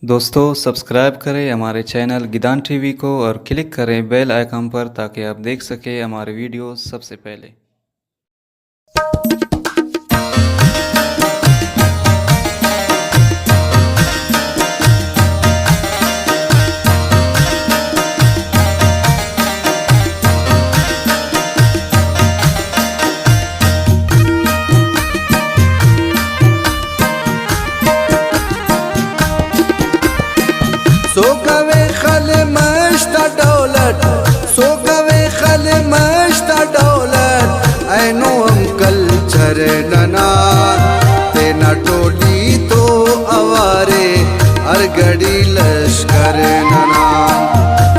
दोस्तों सब्सक्राइब करें हमारे चैनल गिदान टीवी को और क्लिक करें बेल आइकन पर ताकि आप देख सकें हमारे वीडियो सबसे पहले। सोकावे खल मस्त दौलत, सोकावे खल मस्त दौलत, ऐनो अंकल चरणना तेना टोली तो अवारे अरगड़ी लश्कर नना।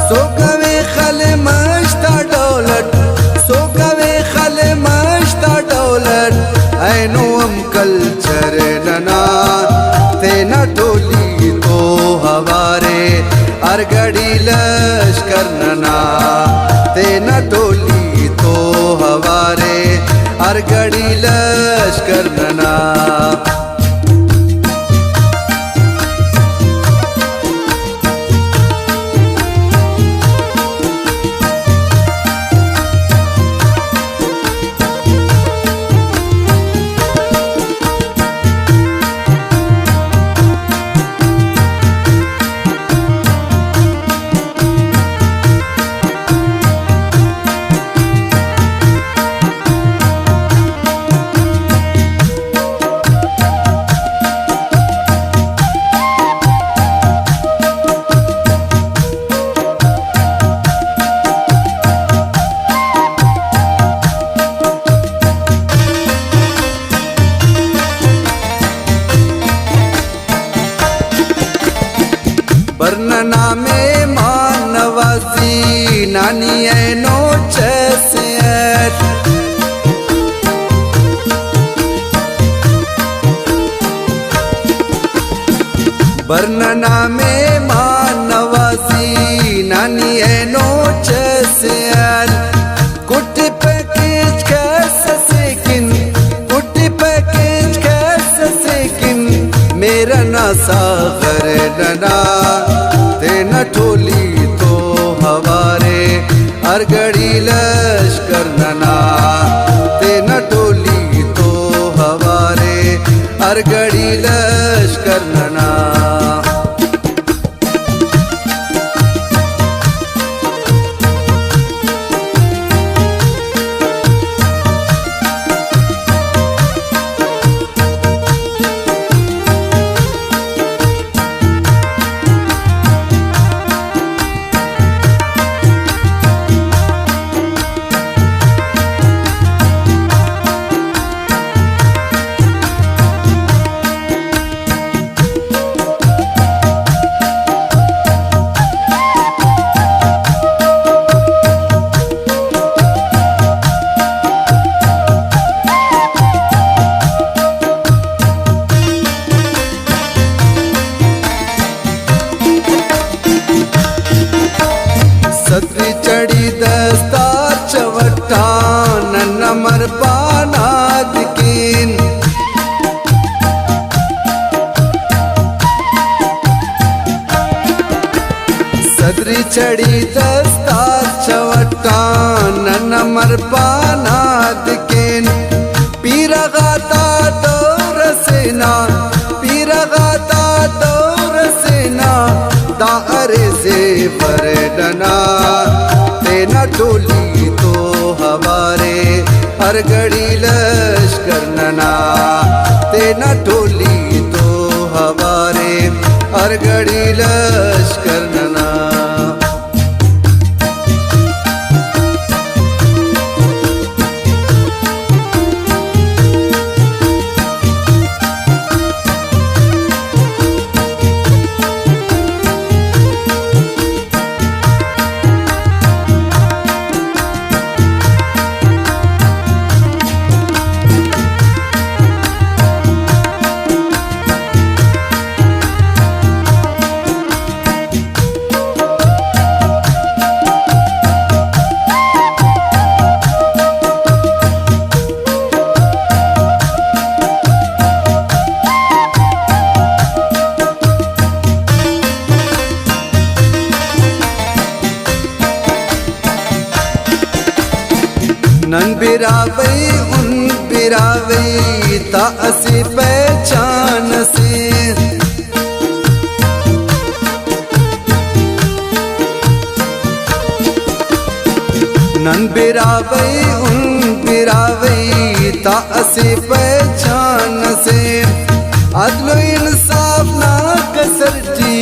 सोकावे खल मस्त दौलत, सोकावे खल मस्त दौलत, ऐनो अंकल चरणना तेना टोली तो हवारे अरगड़ी लश्कर नना, तेना टोली तो हवारे अरगड़ी लश्कर नना। वर्णना में मानवासी नानी ऐनो चैसियत, वर्णना में मानवासी नानी ऐनो चैसियत, कुट पैकेज कैसे सेकिन, कुट पैकेज कैसे सेकिन, मेरा ना सागर नना तेना टोली तो हवारे अरगड़ी लश्कर नना, तेना टोली तो हवारे अरगड़ी लश्कर नना। सत्री चढ़ी दस्तार चवट्टा नन्ना मरपानाद कीन, सत्री चढ़ी दस्तार चवट्टा नन्ना मरपानाद कीन, पीरा गाता दौर सेना, पीरा गाता दौर सेना, दारे से बरडना तेना टोली तो हवारे अरगड़ी लश्कर नना, तेना टोली तो हवारे अरगड़ी लश्कर नना। नन बिरावई उन बिरावई ता असी पहचान से नन बिरावई उन बिरावई ता असी पहचान से अदलो इंसाफ ना कसरती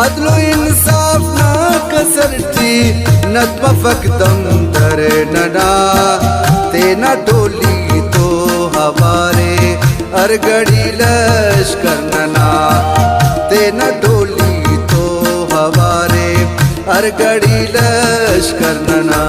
अदलो इंसाफ ना कसरती नत फकदम दर नडा तेना टोली तो हमारे अरगड़ी लश्कर नना तेना टोली तो हमारे अरगड़ी लश्कर नना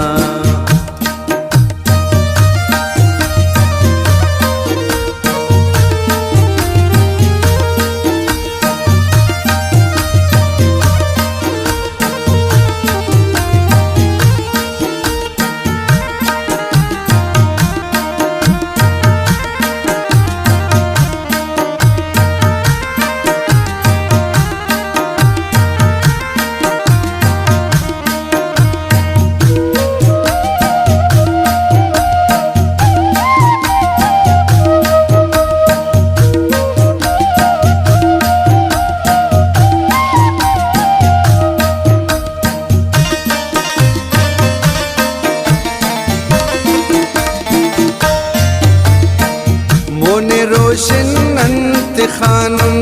मोने रोशन अंत खानम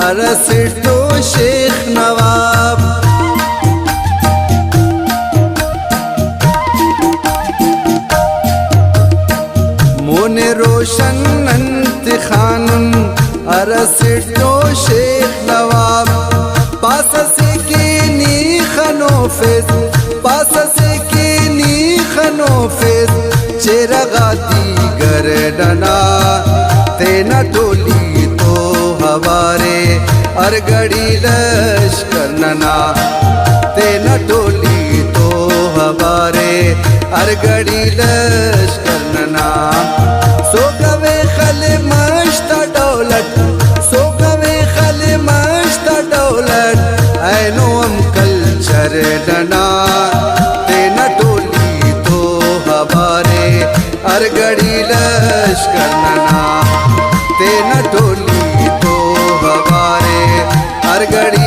अरसिटो शेख नवाब मोने रोशन अंत खानम अरसिटो शेख नवाब पास से की नी खनोफिस पास से की नी खनोफिस चेरगाती गरडना तेना टोली तो हमारे अरगड़ी लश्कर नना तेना टोली तो हमारे अरगड़ी लश्कर नना सो गवे खले मश्ता दौलत सो गवे खले मश्ता दौलत ऐनो हम कल्चर नना तेना टोली तो हमारे अरगड़ी लश्कर नना तेना टोली तो हमारे अरगड़ी